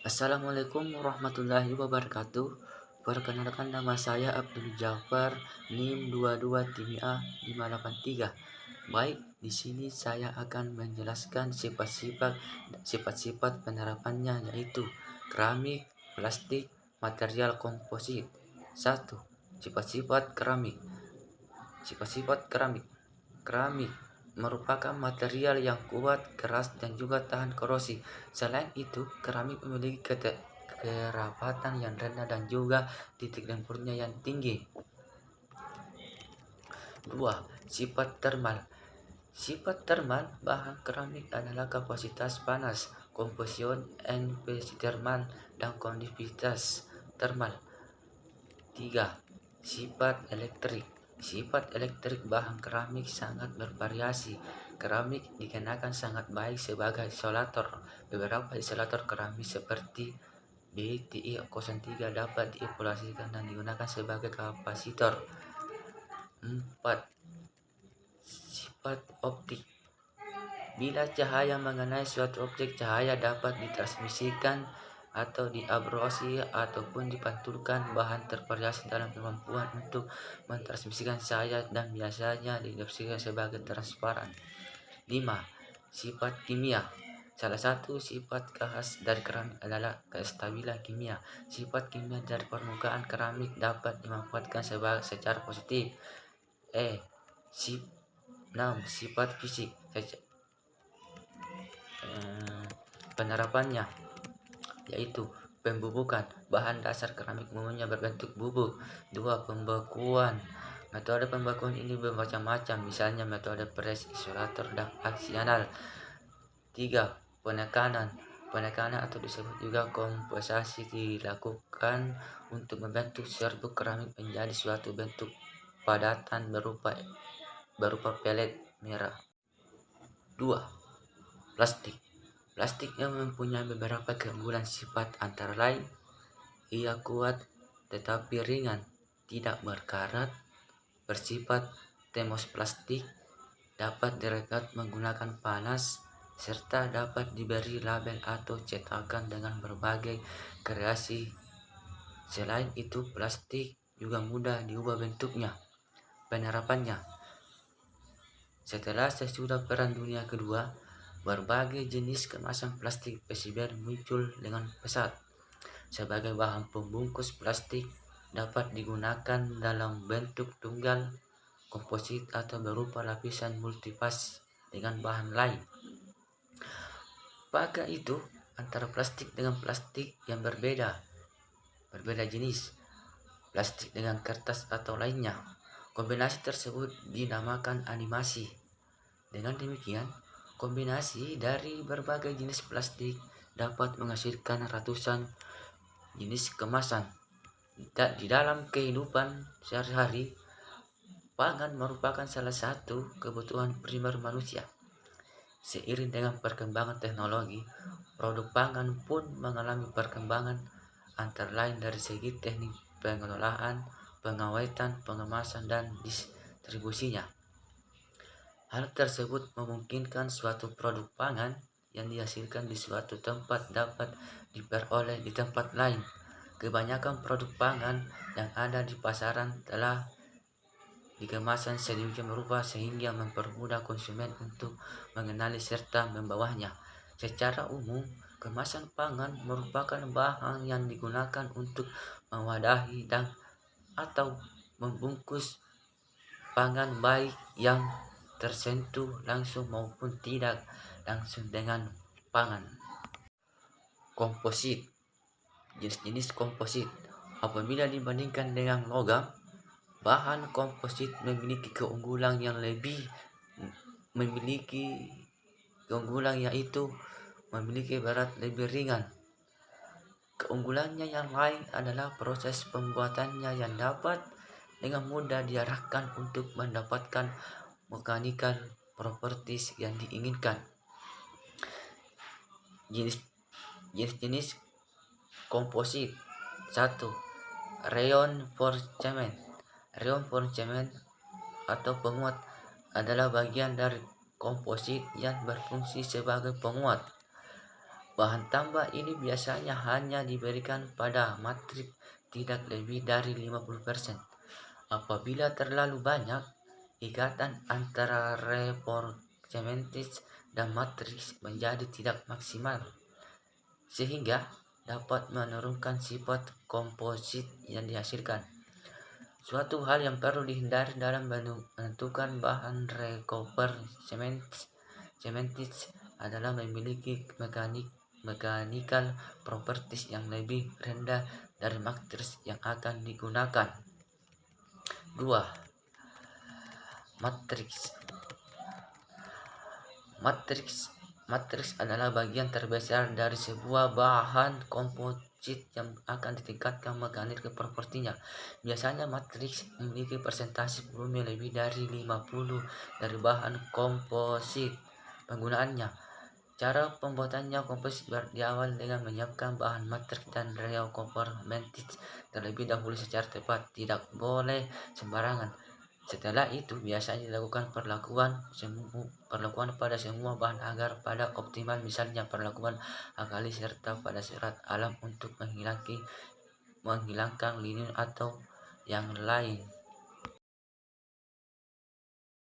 Assalamualaikum warahmatullahi wabarakatuh. Perkenalkan, nama saya Abdul Jafar, NIM 22 TIMIA 583. Baik, di sini saya akan menjelaskan sifat-sifat penerapannya, yaitu keramik, plastik, material komposit. 1. Sifat-sifat keramik. Sifat-sifat keramik. Keramik merupakan material yang kuat, keras, dan juga tahan korosi. Selain itu, keramik memiliki kerapatan yang rendah dan juga titik tempurnya yang tinggi. 2. Sifat termal. Sifat termal bahan keramik adalah kapasitas panas, kompression NPC termal, dan konduktivitas termal. 3. Sifat elektrik. Sifat elektrik bahan keramik sangat bervariasi. Keramik dikenakan sangat baik sebagai isolator. Beberapa isolator keramik seperti BTI03 dapat dievaluasikan dan digunakan sebagai kapasitor. 4. Sifat optik. Bila cahaya mengenai suatu objek, cahaya dapat ditransmisikan atau diabrasi ataupun dipantulkan. Bahan tervariasi dalam kemampuan untuk mentransmisikan cahaya dan biasanya didefinisikan sebagai transparan. 5. Sifat kimia. Salah satu sifat khas dari keramik adalah kestabilan kimia. Sifat kimia dari permukaan keramik dapat dimanfaatkan secara positif. 6. Sifat fisik. Penerapannya yaitu pembubukan. Bahan dasar keramik umumnya berbentuk bubuk. 2. Pembekuan. Metode pembekuan ini bermacam-macam, misalnya metode press, isolator, dan aksional. 3. Penekanan. Penekanan atau disebut juga kompensasi dilakukan untuk membentuk serbuk keramik menjadi suatu bentuk padatan berupa pelet merah. 2. Plastik. Plastik yang mempunyai beberapa keunggulan sifat, antara lain ia kuat tetapi ringan, tidak berkarat, bersifat termoplastik, dapat direkat menggunakan panas, serta dapat diberi label atau cetakan dengan berbagai kreasi. Selain itu, plastik juga mudah diubah bentuknya. Penerapannya. Setelah sesudah Perang Dunia Kedua, berbagai jenis kemasan plastik PCBR muncul dengan pesat. Sebagai bahan pembungkus, plastik dapat digunakan dalam bentuk tunggal, komposit, atau berupa lapisan multipas dengan bahan lain. Maka itu antara plastik dengan plastik yang berbeda jenis, plastik dengan kertas atau lainnya. Kombinasi tersebut dinamakan animasi. Dengan demikian, kombinasi dari berbagai jenis plastik dapat menghasilkan ratusan jenis kemasan. Di dalam kehidupan sehari-hari, pangan merupakan salah satu kebutuhan primer manusia. Seiring dengan perkembangan teknologi, produk pangan pun mengalami perkembangan, antara lain dari segi teknik pengolahan, pengawetan, pengemasan, dan distribusinya. Hal tersebut memungkinkan suatu produk pangan yang dihasilkan di suatu tempat dapat diperoleh di tempat lain. Kebanyakan produk pangan yang ada di pasaran telah dikemasan sedemikian rupa sehingga mempermudah konsumen untuk mengenali serta membawanya. Secara umum, kemasan pangan merupakan bahan yang digunakan untuk mewadahi dan atau membungkus pangan, baik yang tersentuh langsung maupun tidak langsung dengan pangan. Komposit. Jenis-jenis komposit. Apabila dibandingkan dengan logam, bahan komposit memiliki keunggulan yaitu memiliki berat lebih ringan. Keunggulannya yang lain adalah proses pembuatannya yang dapat dengan mudah diarahkan untuk mendapatkan mechanical properties yang diinginkan. Jenis-jenis komposit. 1. Reinforcement. Reinforcement atau penguat adalah bagian dari komposit yang berfungsi sebagai penguat. Bahan tambah ini biasanya hanya diberikan pada matriks tidak lebih dari 50%. Apabila terlalu banyak, ikatan antara cementis dan matriks menjadi tidak maksimal, sehingga dapat menurunkan sifat komposit yang dihasilkan. Suatu hal yang perlu dihindari dalam menentukan bahan recover cementis adalah memiliki mechanical properties yang lebih rendah dari matriks yang akan digunakan. 2. Matriks adalah bagian terbesar dari sebuah bahan komposit yang akan ditingkatkan mekanik propertinya. Biasanya matriks memiliki persentase volume lebih dari 50 dari bahan komposit. Penggunaannya: cara pembuatannya komposit diawal dengan menyiapkan bahan matriks dan recover cementis terlebih dahulu secara tepat, tidak boleh sembarangan. Setelah itu biasanya dilakukan perlakuan pada semua bahan agar pada optimal, misalnya perlakuan alkali serta pada serat alam untuk menghilangkan linin atau yang lain.